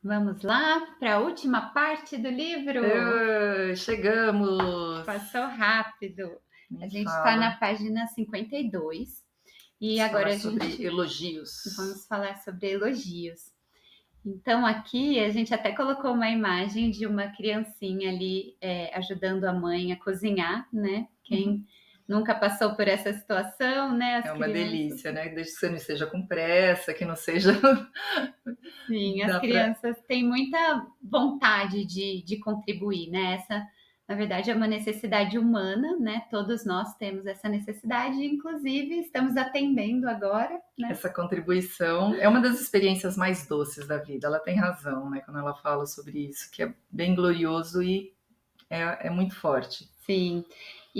Vamos lá para a última parte do livro. Chegamos! Passou rápido. A Nem gente está na fala. página 52 e Vamos falar agora a sobre gente elogios. vamos falar sobre elogios. Então aqui a gente até colocou uma imagem de uma criancinha ali ajudando a mãe a cozinhar, né? Quem nunca passou por essa situação, né? É As uma crianças. delícia, né? Desde que você não esteja com pressa, que não seja. Sim, as Dá pra. crianças têm muita vontade de contribuir, né? Essa, na verdade, é uma necessidade humana, né? Todos nós temos essa necessidade, inclusive estamos atendendo agora, né? Essa contribuição é uma das experiências mais doces da vida. Ela tem razão, né? Quando ela fala sobre isso, que é bem glorioso e é muito forte. Sim.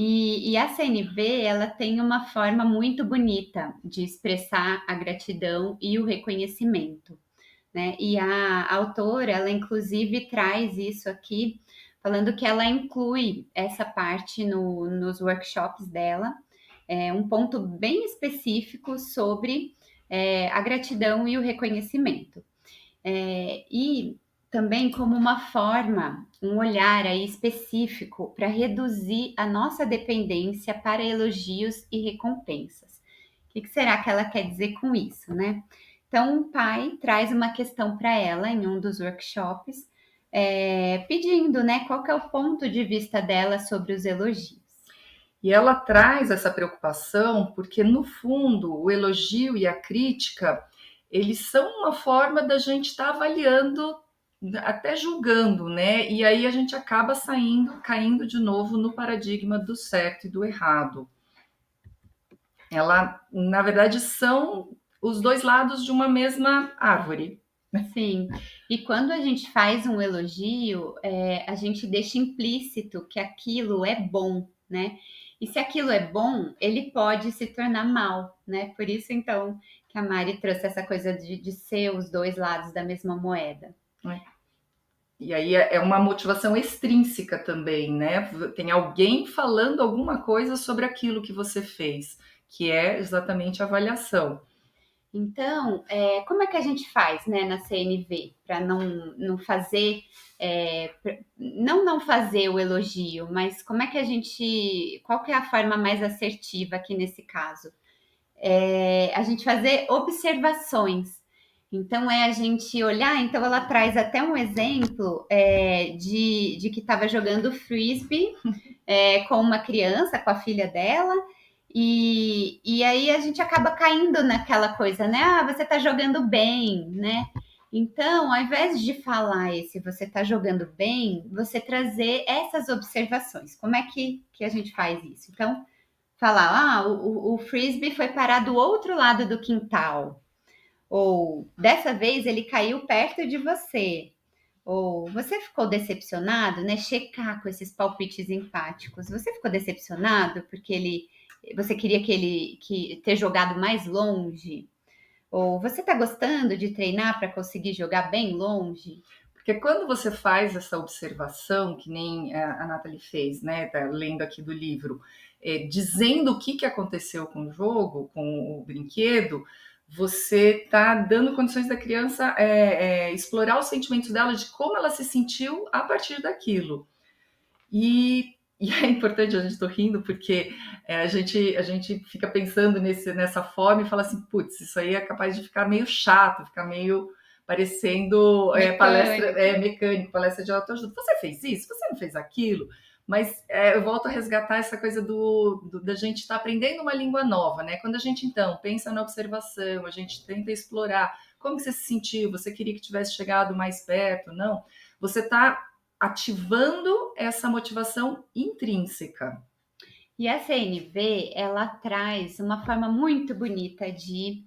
E a CNV, ela tem uma forma muito bonita de expressar a gratidão e o reconhecimento, né? E a autora, ela inclusive traz isso aqui, falando que ela inclui essa parte nos workshops dela, um ponto bem específico sobre a gratidão e o reconhecimento. E também como uma forma, um olhar aí específico para reduzir a nossa dependência para elogios e recompensas. O que será que ela quer dizer com isso, né? Então, o pai traz uma questão para ela em um dos workshops, pedindo, né, qual que é o ponto de vista dela sobre os elogios. E ela traz essa preocupação porque, no fundo, o elogio e a crítica, eles são uma forma da gente estar avaliando, até julgando, né? E aí a gente acaba caindo de novo no paradigma do certo e do errado. Ela, na verdade, são os dois lados de uma mesma árvore. Sim, e quando a gente faz um elogio, a gente deixa implícito que aquilo é bom, né? E se aquilo é bom, ele pode se tornar mal, né? Por isso, então, que a Mari trouxe essa coisa de ser os dois lados da mesma moeda. Né? E aí é uma motivação extrínseca também, né? Tem alguém falando alguma coisa sobre aquilo que você fez, que é exatamente a avaliação. Então, como é que a gente faz, né, na CNV, para não fazer, não fazer o elogio, mas como é que a gente, qual que é a forma mais assertiva aqui nesse caso? A gente fazer observações. Então, a gente olhar. Então, ela traz até um exemplo de que estava jogando frisbee com uma criança, com a filha dela. E aí a gente acaba caindo naquela coisa, né? Ah, você está jogando bem, né? Então, ao invés de falar esse você está jogando bem, você trazer essas observações. Como é que a gente faz isso? Então, falar, o frisbee foi parar do outro lado do quintal. Ou dessa vez ele caiu perto de você. Ou você ficou decepcionado, né? Checar com esses palpites empáticos. Você ficou decepcionado porque você queria que ter jogado mais longe? Ou você está gostando de treinar para conseguir jogar bem longe? Porque quando você faz essa observação, que nem a Nathalie fez, né? Tá lendo aqui do livro, dizendo o que aconteceu com o jogo, com o brinquedo, você está dando condições da criança explorar os sentimentos dela, de como ela se sentiu a partir daquilo. E é importante, a gente estou rindo, porque a gente fica pensando nessa forma e fala assim, putz, isso aí é capaz de ficar meio chato, ficar meio parecendo palestra Mecânico. mecânico, palestra de autoajuda. Você fez isso? Você não fez aquilo? Mas eu volto a resgatar essa coisa da gente estar aprendendo uma língua nova, né? Quando a gente, então, pensa na observação, a gente tenta explorar como que você se sentiu, você queria que tivesse chegado mais perto, não? Você está ativando essa motivação intrínseca. E a CNV, ela traz uma forma muito bonita de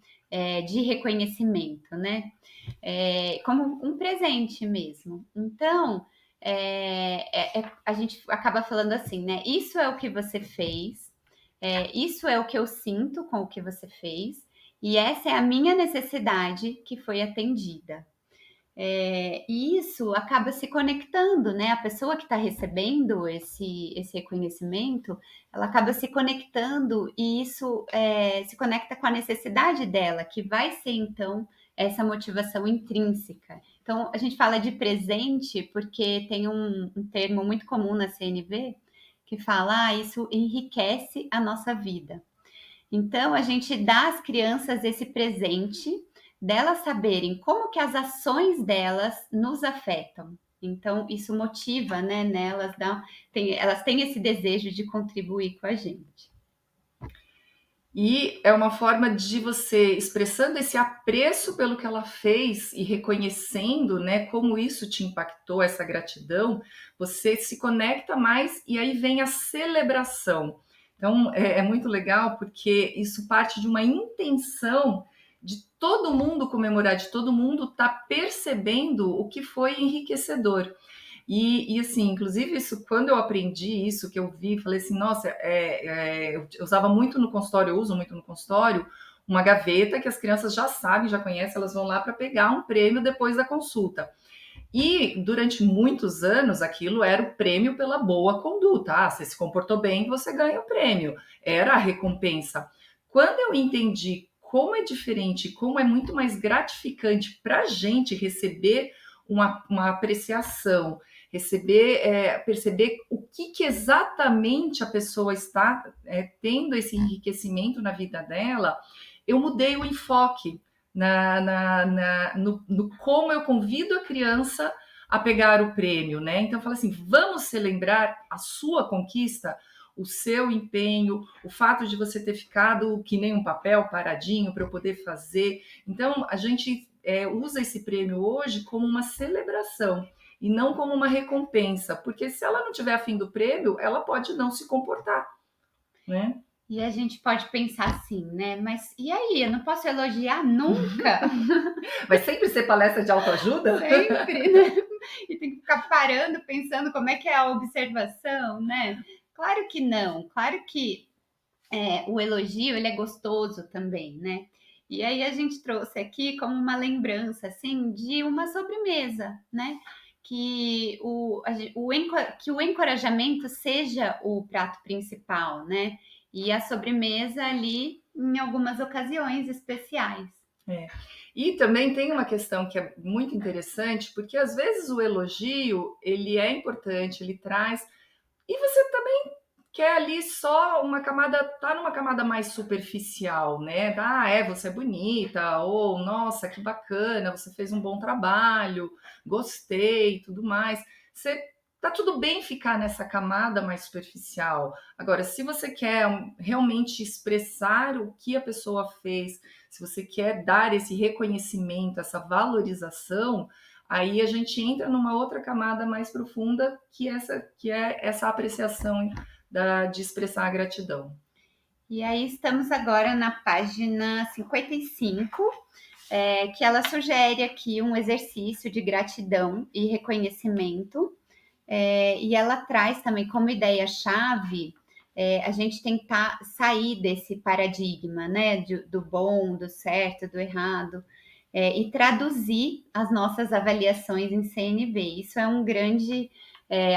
reconhecimento, né? Como um presente mesmo. Então, a gente acaba falando assim, né? Isso é o que você fez, isso é o que eu sinto com o que você fez, e essa é a minha necessidade que foi atendida. E isso acaba se conectando, né? A pessoa que está recebendo esse reconhecimento, ela acaba se conectando e isso se conecta com a necessidade dela, que vai ser então essa motivação intrínseca. Então, a gente fala de presente porque tem um termo muito comum na CNV que fala, isso enriquece a nossa vida. Então, a gente dá às crianças esse presente delas saberem como que as ações delas nos afetam. Então, isso motiva, né, nelas, elas têm esse desejo de contribuir com a gente. E é uma forma de você, expressando esse apreço pelo que ela fez e reconhecendo, né, como isso te impactou, essa gratidão, você se conecta mais e aí vem a celebração. Então, é muito legal porque isso parte de uma intenção de todo mundo comemorar, de todo mundo estar percebendo o que foi enriquecedor. E assim, inclusive isso, quando eu aprendi isso, que eu vi, falei assim, nossa, eu usava muito no consultório, eu uso muito no consultório, uma gaveta que as crianças já sabem, já conhecem, elas vão lá para pegar um prêmio depois da consulta. E durante muitos anos aquilo era o prêmio pela boa conduta. Ah, você se comportou bem, você ganha o prêmio. Era a recompensa. Quando eu entendi como é diferente, como é muito mais gratificante para a gente receber uma apreciação, perceber o que exatamente a pessoa está tendo esse enriquecimento na vida dela, eu mudei o enfoque no como eu convido a criança a pegar o prêmio, né? Então, fala assim, vamos celebrar a sua conquista, o seu empenho, o fato de você ter ficado que nem um papel paradinho para eu poder fazer. Então, a gente usa esse prêmio hoje como uma celebração e não como uma recompensa, porque se ela não tiver afim do prêmio, ela pode não se comportar, né? E a gente pode pensar assim, né? Mas e aí? Eu não posso elogiar nunca? Vai sempre ser palestra de autoajuda? Sempre, né? E tem que ficar parando, pensando como é que é a observação, né? Claro que não. Claro que o elogio, ele é gostoso também, né? E aí a gente trouxe aqui como uma lembrança, assim, de uma sobremesa, né? Que o encorajamento seja o prato principal, né? E a sobremesa ali em algumas ocasiões especiais. E também tem uma questão que é muito interessante, porque às vezes o elogio, ele é importante, ele traz, e você também quer ali só uma camada, tá numa camada mais superficial, né? Você é bonita, ou nossa, que bacana, você fez um bom trabalho, gostei, tudo mais. Você tá tudo bem ficar nessa camada mais superficial. Agora, se você quer realmente expressar o que a pessoa fez, se você quer dar esse reconhecimento, essa valorização, aí a gente entra numa outra camada mais profunda, que é essa apreciação de expressar a gratidão. E aí estamos agora na página 55, que ela sugere aqui um exercício de gratidão e reconhecimento, e ela traz também como ideia-chave a gente tentar sair desse paradigma, né, do bom, do certo, do errado, e traduzir as nossas avaliações em CNV. Isso é um grande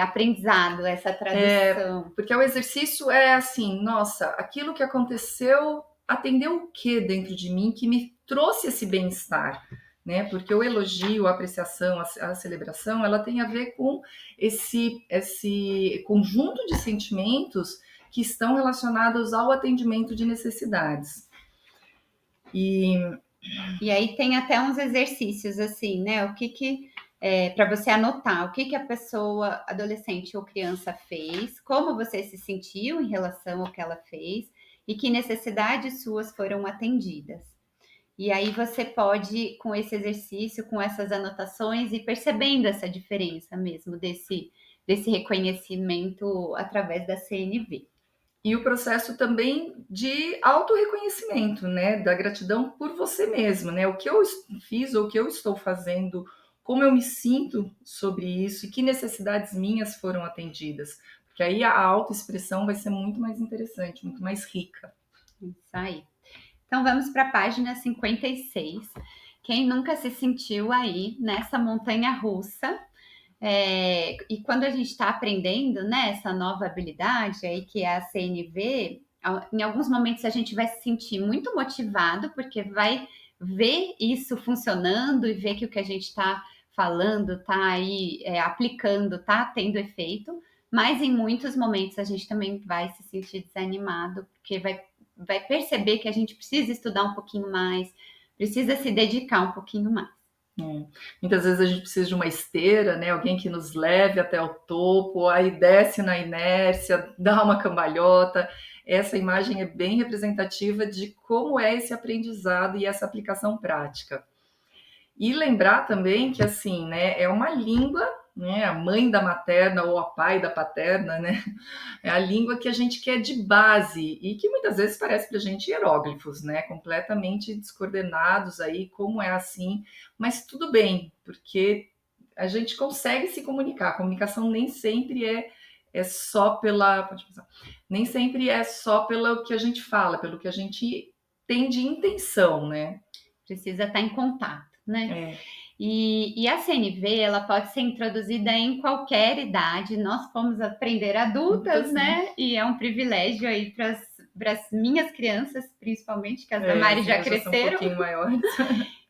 aprendizado, essa tradução. Porque o exercício é assim, nossa, aquilo que aconteceu atendeu o que dentro de mim que me trouxe esse bem-estar, né? Porque o elogio, a apreciação, a celebração, ela tem a ver com esse conjunto de sentimentos que estão relacionados ao atendimento de necessidades. E aí tem até uns exercícios assim, né? O que para você anotar o que a pessoa, adolescente ou criança fez, como você se sentiu em relação ao que ela fez e que necessidades suas foram atendidas. E aí você pode, com esse exercício, com essas anotações, ir percebendo essa diferença mesmo desse reconhecimento através da CNV. E o processo também de autorreconhecimento, né? Da gratidão por você mesma, né? O que eu fiz ou o que eu estou fazendo, como eu me sinto sobre isso e que necessidades minhas foram atendidas. Porque aí a autoexpressão vai ser muito mais interessante, muito mais rica. Isso aí. Então vamos para a página 56. Quem nunca se sentiu aí nessa montanha russa? E quando a gente está aprendendo, né, essa nova habilidade aí que é a CNV, em alguns momentos a gente vai se sentir muito motivado, porque vai ver isso funcionando e ver que o que a gente está falando, está aí aplicando, está tendo efeito, mas em muitos momentos a gente também vai se sentir desanimado, porque vai perceber que a gente precisa estudar um pouquinho mais, precisa se dedicar um pouquinho mais. Muitas vezes a gente precisa de uma esteira, né? Alguém que nos leve até o topo, aí desce na inércia, dá uma cambalhota. Essa imagem é bem representativa de como é esse aprendizado e essa aplicação prática. E lembrar também que, assim, né, é uma língua, né, a mãe da materna ou a pai da paterna, né, é a língua que a gente quer de base e que muitas vezes parece para a gente hieróglifos, né, completamente descoordenados aí, como é assim, mas tudo bem, porque a gente consegue se comunicar. A comunicação nem sempre é só nem sempre é só pelo que a gente fala, pelo que a gente tem de intenção, né? Precisa estar em contato, né? É. E a CNV, ela pode ser introduzida em qualquer idade. Nós fomos aprender adultas, né? E é um privilégio aí para as minhas crianças, principalmente, que as da Mari já cresceram. Já são um pouquinho maiores.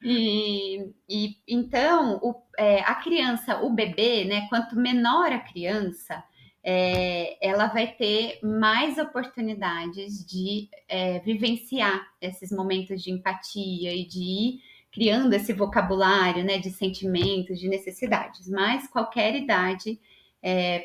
E então, a criança, o bebê, né? Quanto menor a criança, ela vai ter mais oportunidades de vivenciar esses momentos de empatia e de ir criando esse vocabulário, né, de sentimentos, de necessidades. Mas qualquer idade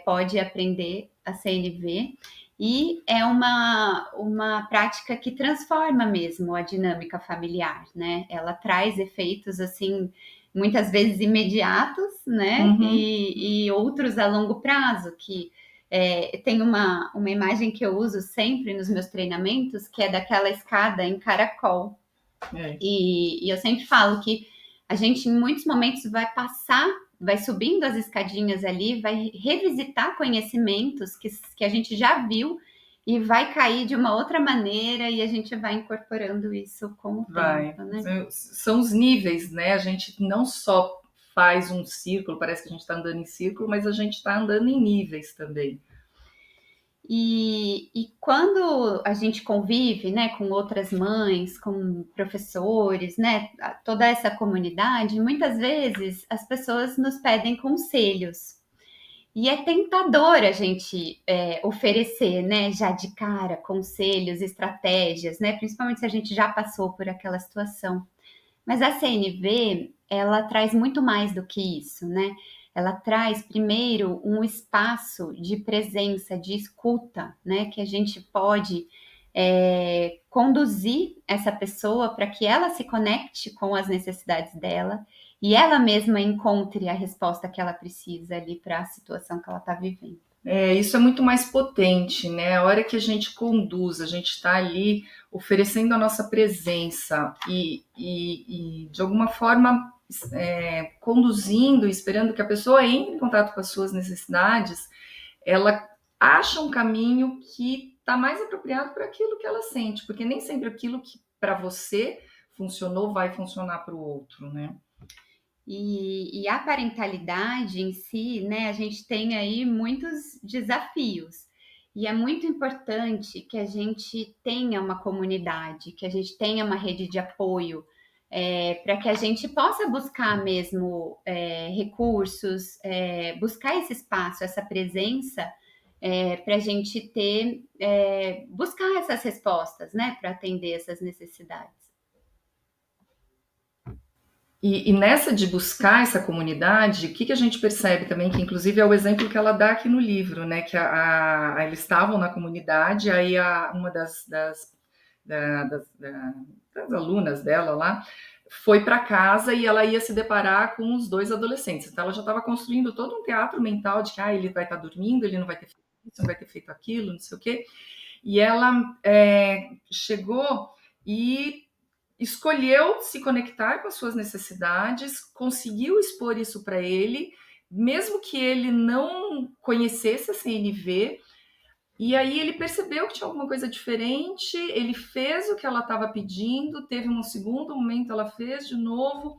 pode aprender a CNV e é uma prática que transforma mesmo a dinâmica familiar, né? Ela traz efeitos assim muitas vezes imediatos, né? Uhum. E outros a longo prazo que tem uma imagem que eu uso sempre nos meus treinamentos, que é daquela escada em caracol. E eu sempre falo que a gente, em muitos momentos, vai subindo as escadinhas ali, vai revisitar conhecimentos que a gente já viu e vai cair de uma outra maneira e a gente vai incorporando isso com o tempo, né? São os níveis, né? A gente não só faz um círculo, parece que a gente está andando em círculo, mas a gente está andando em níveis também. E quando a gente convive, né, com outras mães, com professores, né, toda essa comunidade, muitas vezes as pessoas nos pedem conselhos. E é tentador a gente oferecer, né, já de cara, conselhos, estratégias, né, principalmente se a gente já passou por aquela situação. Mas a CNV, ela traz muito mais do que isso, né? Ela traz, primeiro, um espaço de presença, de escuta, né? Que a gente pode conduzir essa pessoa para que ela se conecte com as necessidades dela e ela mesma encontre a resposta que ela precisa ali para a situação que ela está vivendo. Isso é muito mais potente, né? A hora que a gente conduz, a gente está ali oferecendo a nossa presença e de alguma forma conduzindo, esperando que a pessoa entre em contato com as suas necessidades, ela acha um caminho que está mais apropriado para aquilo que ela sente, porque nem sempre aquilo que para você funcionou vai funcionar para o outro, né? E a parentalidade em si, né, a gente tem aí muitos desafios. E é muito importante que a gente tenha uma comunidade, que a gente tenha uma rede de apoio, para que a gente possa buscar mesmo recursos, buscar esse espaço, essa presença, para a gente ter, buscar essas respostas, né, para atender essas necessidades. E nessa de buscar essa comunidade, o que a gente percebe também, que inclusive é o exemplo que ela dá aqui no livro, né? Que eles estavam na comunidade, aí uma das alunas dela lá foi para casa e ela ia se deparar com os dois adolescentes. Então ela já estava construindo todo um teatro mental de que ele vai estar dormindo, ele não vai ter feito isso, não vai ter feito aquilo, não sei o quê. E ela chegou e escolheu se conectar com as suas necessidades, conseguiu expor isso para ele, mesmo que ele não conhecesse a CNV, e aí ele percebeu que tinha alguma coisa diferente, ele fez o que ela estava pedindo, teve um segundo momento, ela fez de novo,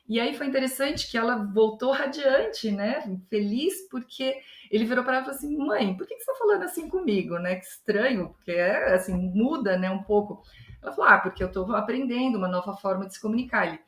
e aí foi interessante que ela voltou radiante, né? Feliz, porque ele virou para ela e falou assim: mãe, por que você está falando assim comigo, né? Que estranho, porque assim, muda, né, um pouco. Ela falou, porque eu estou aprendendo uma nova forma de se comunicar. Ele,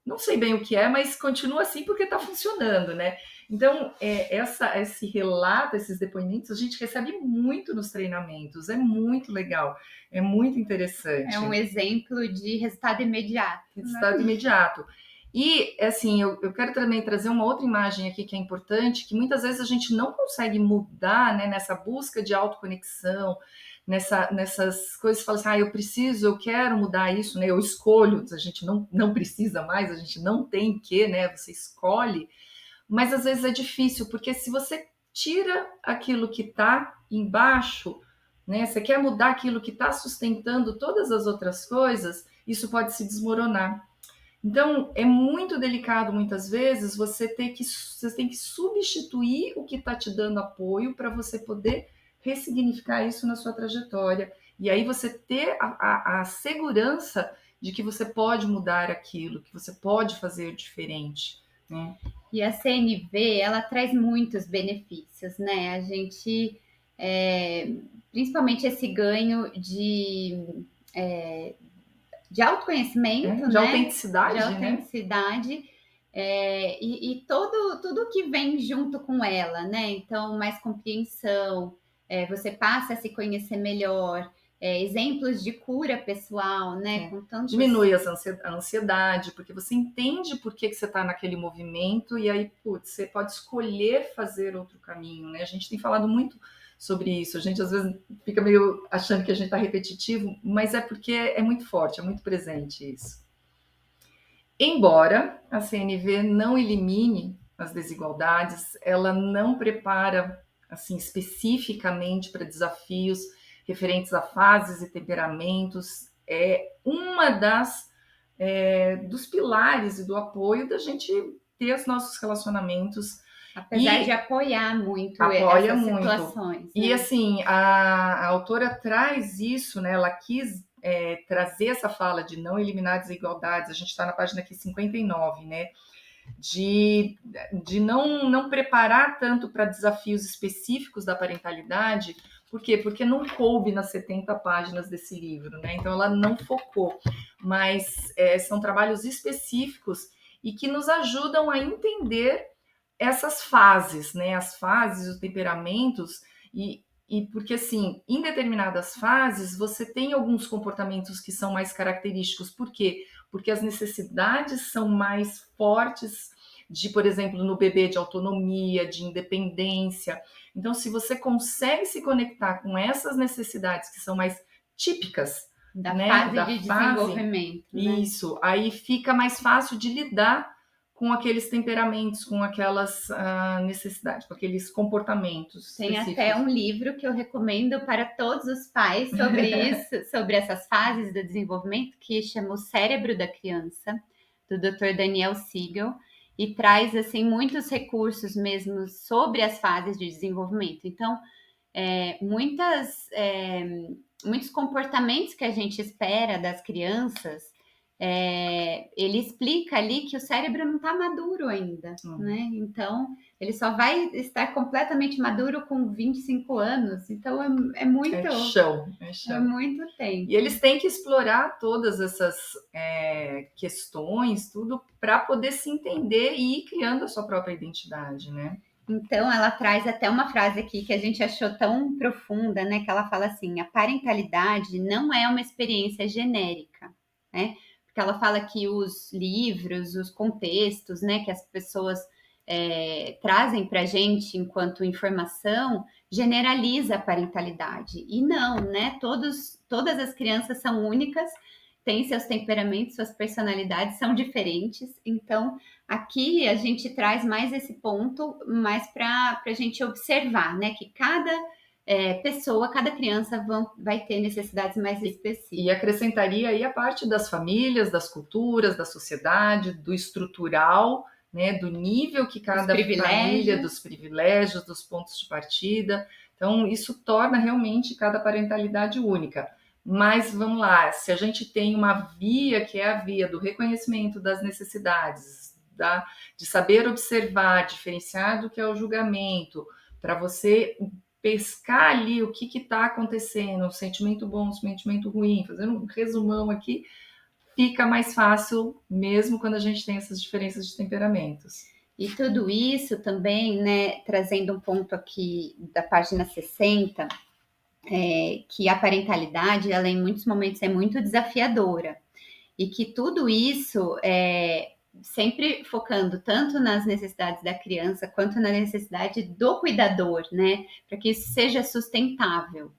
não sei bem o que é, mas continua assim porque está funcionando, né? Então, esse relato, esses depoimentos, a gente recebe muito nos treinamentos, é muito legal, é muito interessante. É um exemplo de resultado imediato. Resultado, né? Imediato. E, assim, eu quero também trazer uma outra imagem aqui que é importante, que muitas vezes a gente não consegue mudar, né, nessa busca de autoconexão, nessas coisas, fala assim, eu quero mudar isso, né, eu escolho, a gente não precisa mais, a gente não tem que, né, você escolhe, mas às vezes é difícil, porque se você tira aquilo que está embaixo, né, você quer mudar aquilo que está sustentando todas as outras coisas, isso pode se desmoronar. Então, é muito delicado, muitas vezes, você tem que substituir o que está te dando apoio para você poder ressignificar isso na sua trajetória. E aí você ter a segurança de que você pode mudar aquilo, que você pode fazer diferente, né? E a CNV, ela traz muitos benefícios, né? A gente, principalmente esse ganho de autoconhecimento, de né? autenticidade, de autenticidade, né? E tudo que vem junto com ela, né? Então, mais compreensão, você passa a se conhecer melhor, exemplos de cura pessoal, né? Com tantos... Diminui a ansiedade, porque você entende por que você está naquele movimento e aí, você pode escolher fazer outro caminho, né? A gente tem falado muito sobre isso, a gente às vezes fica meio achando que a gente está repetitivo, mas é porque é muito forte, é muito presente isso. Embora a CNV não elimine as desigualdades, ela não prepara assim especificamente para desafios referentes a fases e temperamentos. É uma dos pilares e do apoio da gente ter os nossos relacionamentos. Apesar de apoiar muito essas situações. Né? E assim, a autora traz isso, né? Ela quis trazer essa fala de não eliminar desigualdades. A gente está na página aqui 59, né? De não preparar tanto para desafios específicos da parentalidade. Por quê? Porque não coube nas 70 páginas desse livro, né? Então ela não focou, mas são trabalhos específicos e que nos ajudam a entender essas fases, né? As fases, os temperamentos, e porque, assim, em determinadas fases, você tem alguns comportamentos que são mais característicos. Por quê? Porque as necessidades são mais fortes por exemplo, no bebê, de autonomia, de independência. Então, se você consegue se conectar com essas necessidades que são mais típicas da fase de desenvolvimento. Isso, aí fica mais fácil de lidar com aqueles temperamentos, com aquelas necessidades, com aqueles comportamentos. Tem até um livro que eu recomendo para todos os pais sobre isso, sobre essas fases do desenvolvimento, que chama O Cérebro da Criança, do Dr. Daniel Siegel, e traz assim muitos recursos mesmo sobre as fases de desenvolvimento. Então, muitos comportamentos que a gente espera das crianças, ele explica ali que o cérebro não está maduro ainda, né? Então, ele só vai estar completamente maduro com 25 anos. Então, é muito... É chão. É muito tempo. E eles têm que explorar todas essas questões, tudo, para poder se entender e ir criando a sua própria identidade, né? Então, ela traz até uma frase aqui que a gente achou tão profunda, né? Que ela fala assim, a parentalidade não é uma experiência genérica, né? Porque ela fala que os livros, os contextos, né, que as pessoas trazem para a gente enquanto informação, generaliza a parentalidade. E não, né? Todas as crianças são únicas, têm seus temperamentos, suas personalidades são diferentes. Então, aqui a gente traz mais esse ponto, mais para a gente observar, né? Que cada pessoa, cada criança vai ter necessidades mais específicas. E acrescentaria aí a parte das famílias, das culturas, da sociedade, do estrutural, né, do nível que cada família, dos privilégios, dos pontos de partida. Então, isso torna realmente cada parentalidade única. Mas, vamos lá, se a gente tem uma via, que é a via do reconhecimento das necessidades, de saber observar, diferenciar do que é o julgamento, para você pescar ali o que está acontecendo, um sentimento bom, um sentimento ruim, fazendo um resumão aqui, fica mais fácil mesmo quando a gente tem essas diferenças de temperamentos. E tudo isso também, né, trazendo um ponto aqui da página 60, que a parentalidade, ela em muitos momentos é muito desafiadora. E que tudo isso sempre focando tanto nas necessidades da criança quanto na necessidade do cuidador, né? Para que isso seja sustentável.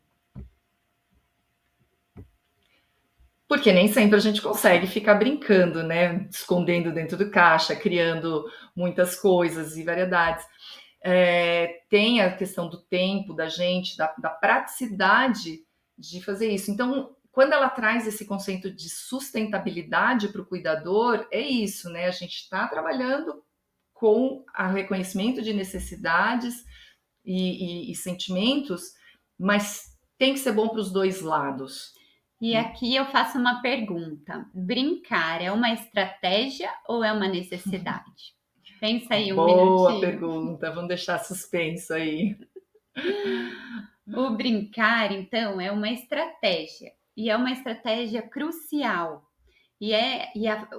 Porque nem sempre a gente consegue ficar brincando, né? Escondendo dentro do caixa, criando muitas coisas e variedades. Tem a questão do tempo da gente, da praticidade de fazer isso. Então, quando ela traz esse conceito de sustentabilidade para o cuidador, é isso, né? A gente está trabalhando com o reconhecimento de necessidades e sentimentos, mas tem que ser bom para os dois lados. E aqui eu faço uma pergunta: brincar é uma estratégia ou é uma necessidade? Pensa aí um minutinho. Boa pergunta, vamos deixar suspenso aí. O brincar, então, é uma estratégia, e é uma estratégia crucial.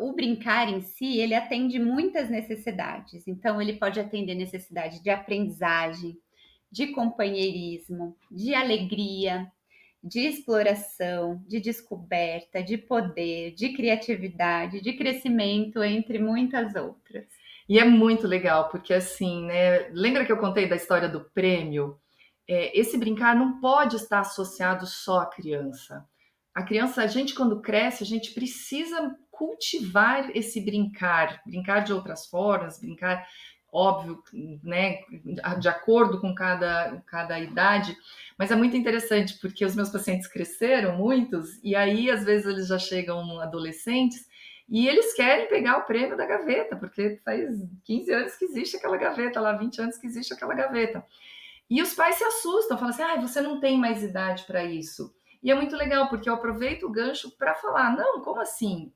O brincar em si, ele atende muitas necessidades. Então, ele pode atender necessidade de aprendizagem, de companheirismo, de alegria, de exploração, de descoberta, de poder, de criatividade, de crescimento, entre muitas outras. E é muito legal, porque assim, né? Lembra que eu contei da história do prêmio? Esse brincar não pode estar associado só à criança. A criança, a gente quando cresce, a gente precisa cultivar esse brincar de outras formas, brincar, óbvio, né, de acordo com cada idade, mas é muito interessante porque os meus pacientes cresceram, muitos, e aí às vezes eles já chegam adolescentes e eles querem pegar o prêmio da gaveta, porque faz 15 anos que existe aquela gaveta lá, 20 anos que existe aquela gaveta. E os pais se assustam, falam assim: você não tem mais idade para isso. E é muito legal, porque eu aproveito o gancho para falar: não, como assim?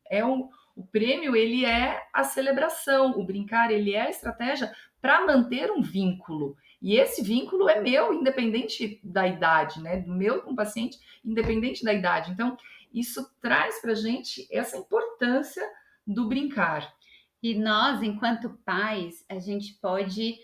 O prêmio, ele é a celebração, o brincar, ele é a estratégia para manter um vínculo. E esse vínculo é meu, independente da idade, né? Do meu com o paciente, independente da idade. Então, isso traz para a gente essa importância do brincar. E nós, enquanto pais, a gente pode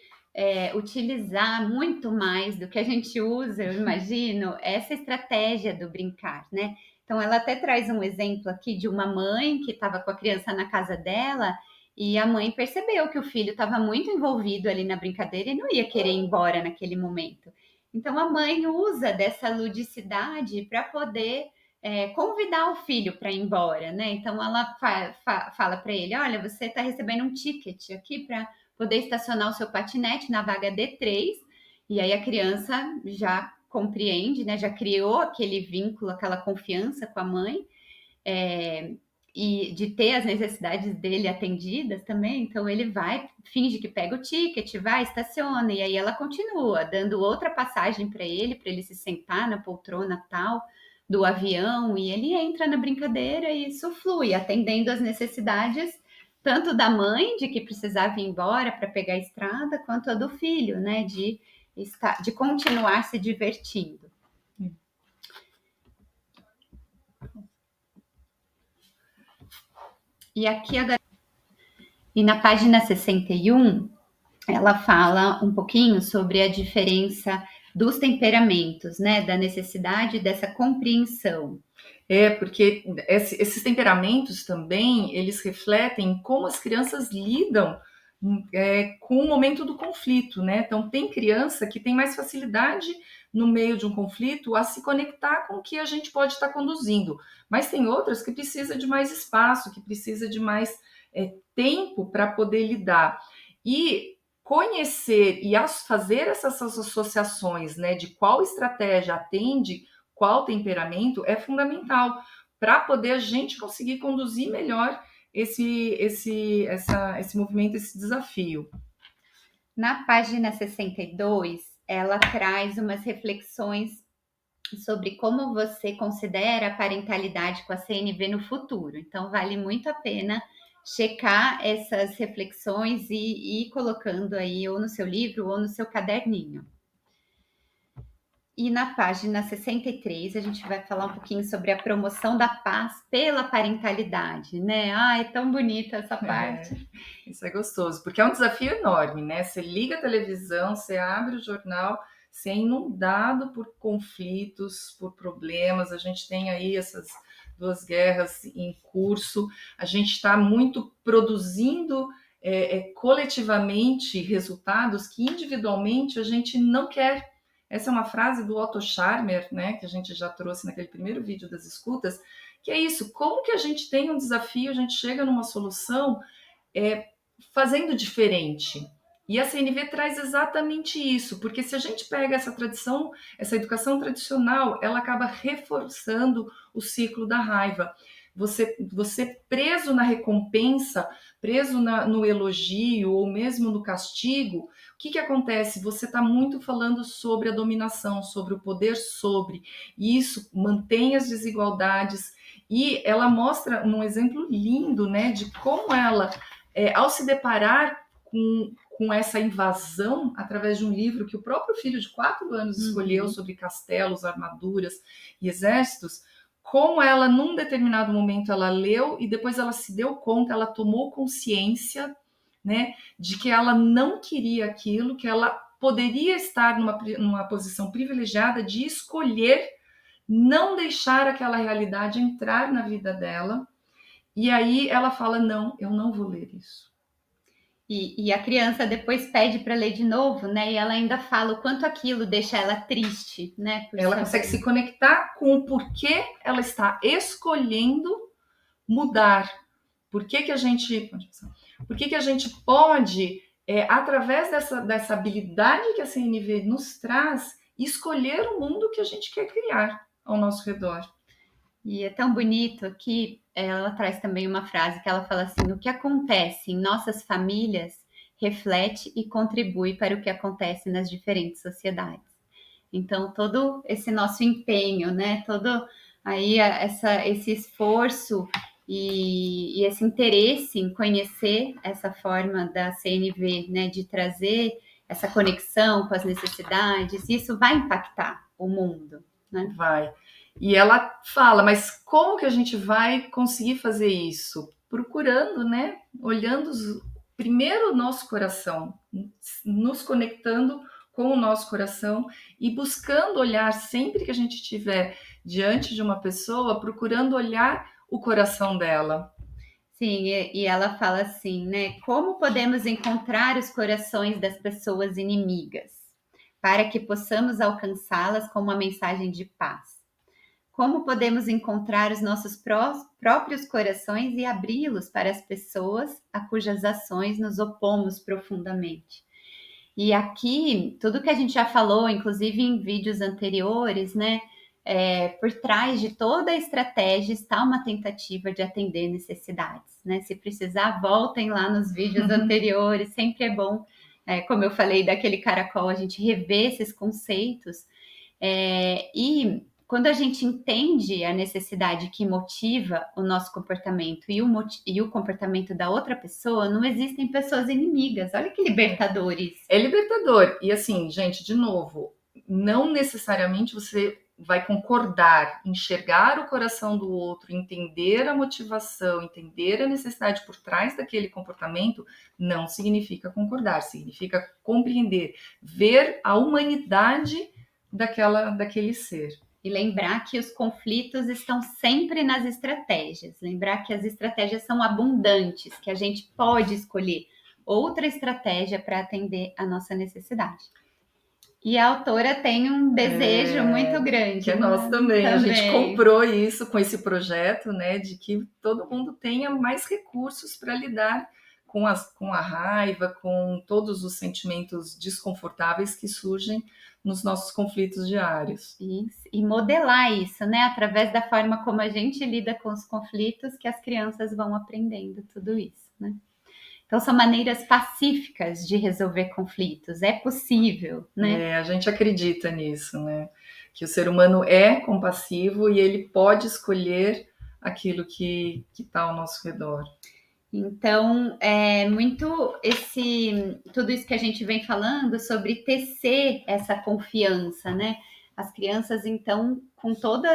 utilizar muito mais do que a gente usa, eu imagino, essa estratégia do brincar, né? Então, ela até traz um exemplo aqui de uma mãe que estava com a criança na casa dela e a mãe percebeu que o filho estava muito envolvido ali na brincadeira e não ia querer ir embora naquele momento. Então, a mãe usa dessa ludicidade para poder convidar o filho para ir embora, né? Então, ela fala para ele: olha, você está recebendo um ticket aqui para poder estacionar o seu patinete na vaga D3, e aí a criança já compreende, né? Já criou aquele vínculo, aquela confiança com a mãe, e de ter as necessidades dele atendidas também. Então ele vai, finge que pega o ticket, vai, estaciona, e aí ela continua dando outra passagem para ele se sentar na poltrona tal do avião, e ele entra na brincadeira e isso flui, atendendo as necessidades tanto da mãe, de que precisava ir embora para pegar a estrada, quanto a do filho, né, de continuar se divertindo. E aqui agora, e na página 61, ela fala um pouquinho sobre a diferença dos temperamentos, né, da necessidade dessa compreensão. Porque esses temperamentos também, eles refletem como as crianças lidam com o momento do conflito, né? Então, tem criança que tem mais facilidade no meio de um conflito a se conectar com o que a gente pode estar conduzindo, mas tem outras que precisa de mais espaço, que precisa de mais tempo para poder lidar. E conhecer e fazer essas associações, né, de qual estratégia atende qual temperamento é fundamental para poder a gente conseguir conduzir melhor esse movimento, esse desafio. Na página 62, ela traz umas reflexões sobre como você considera a parentalidade com a CNV no futuro. Então, vale muito a pena checar essas reflexões e ir colocando aí ou no seu livro ou no seu caderninho. E na página 63 a gente vai falar um pouquinho sobre a promoção da paz pela parentalidade, né? Ah, é tão bonita essa parte. Isso é gostoso, porque é um desafio enorme, né? Você liga a televisão, você abre o jornal, você é inundado por conflitos, por problemas. A gente tem aí essas duas guerras em curso, a gente está muito produzindo coletivamente resultados que individualmente a gente não quer. Essa é uma frase do Otto Scharmer, né, que a gente já trouxe naquele primeiro vídeo das escutas, que é isso, como que a gente tem um desafio, a gente chega numa solução é, fazendo diferente. E a CNV traz exatamente isso, porque se a gente pega essa tradição, essa educação tradicional, ela acaba reforçando o ciclo da raiva. Você preso na recompensa, preso no elogio ou mesmo no castigo, o que acontece? Você está muito falando sobre a dominação, sobre o poder sobre, e isso mantém as desigualdades, e ela mostra um exemplo lindo, né, de como ela ao se deparar com essa invasão através de um livro que o próprio filho de 4 anos escolheu sobre castelos, armaduras e exércitos, como ela, num determinado momento, ela leu e depois ela se deu conta, ela tomou consciência, né, de que ela não queria aquilo, que ela poderia estar numa posição privilegiada de escolher não deixar aquela realidade entrar na vida dela. E aí ela fala, não, eu não vou ler isso. E a criança depois pede para ler de novo, né? E ela ainda fala o quanto aquilo deixa ela triste, né? Ela consegue se conectar com o porquê ela está escolhendo mudar. Por que a gente pode, através dessa habilidade que a CNV nos traz, escolher o mundo que a gente quer criar ao nosso redor. E é tão bonito que ela traz também uma frase que ela fala assim: o que acontece em nossas famílias reflete e contribui para o que acontece nas diferentes sociedades. Então, todo esse nosso empenho, né? Todo aí esse esforço e esse interesse em conhecer essa forma da CNV, né? De trazer essa conexão com as necessidades, isso vai impactar o mundo, né? Vai. E ela fala, mas como que a gente vai conseguir fazer isso? Procurando, né? Olhando primeiro o nosso coração, nos conectando com o nosso coração e buscando olhar sempre que a gente estiver diante de uma pessoa, procurando olhar o coração dela. Sim, e ela fala assim, né? Como podemos encontrar os corações das pessoas inimigas para que possamos alcançá-las com uma mensagem de paz? Como podemos encontrar os nossos próprios corações e abri-los para as pessoas a cujas ações nos opomos profundamente? E aqui, tudo que a gente já falou, inclusive em vídeos anteriores, né? Por trás de toda a estratégia está uma tentativa de atender necessidades, né? Se precisar, voltem lá nos vídeos anteriores, sempre é bom, como eu falei daquele caracol, a gente rever esses conceitos. E quando a gente entende a necessidade que motiva o nosso comportamento e o comportamento da outra pessoa, não existem pessoas inimigas. Olha que libertadores. É libertador. E assim, gente, de novo, não necessariamente você vai concordar, enxergar o coração do outro, entender a motivação, entender a necessidade por trás daquele comportamento, não significa concordar, significa compreender, ver a humanidade daquele ser. E lembrar que os conflitos estão sempre nas estratégias. Lembrar que as estratégias são abundantes, que a gente pode escolher outra estratégia para atender a nossa necessidade. E a autora tem um desejo muito grande. Que é nosso também. A gente comprou isso com esse projeto, né? De que todo mundo tenha mais recursos para lidar com a raiva, com todos os sentimentos desconfortáveis que surgem nos nossos conflitos diários. E modelar isso, né? Através da forma como a gente lida com os conflitos, que as crianças vão aprendendo tudo isso, né? Então, são maneiras pacíficas de resolver conflitos. É possível, né? A gente acredita nisso, né? Que o ser humano é compassivo e ele pode escolher aquilo que está ao nosso redor. Então, é muito tudo isso que a gente vem falando sobre tecer essa confiança, né? As crianças, então, com toda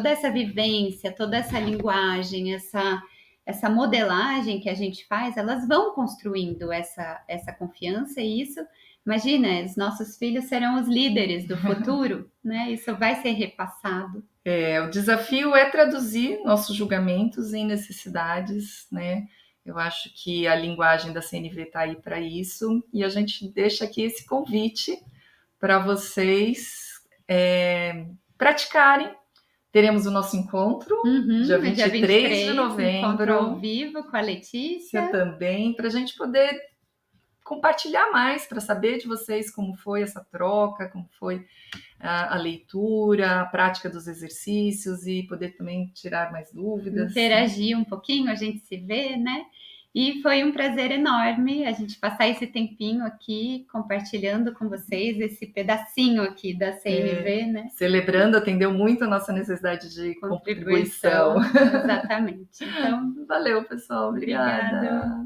essa vivência, toda essa linguagem, essa modelagem que a gente faz, elas vão construindo essa confiança e isso, imagina, os nossos filhos serão os líderes do futuro, né? Isso vai ser repassado. O desafio é traduzir nossos julgamentos em necessidades, né? Eu acho que a linguagem da CNV está aí para isso, e a gente deixa aqui esse convite para vocês praticarem. Teremos o nosso encontro, dia no 23 de encontro novembro. ao vivo com a Letícia. Você também, para a gente poder compartilhar mais, para saber de vocês como foi essa troca, como foi a leitura, a prática dos exercícios e poder também tirar mais dúvidas. Interagir um pouquinho, a gente se vê, né? E foi um prazer enorme a gente passar esse tempinho aqui compartilhando com vocês esse pedacinho aqui da CNV, né? Celebrando, atendeu muito a nossa necessidade de contribuição. Exatamente. Então, valeu, pessoal. Obrigada.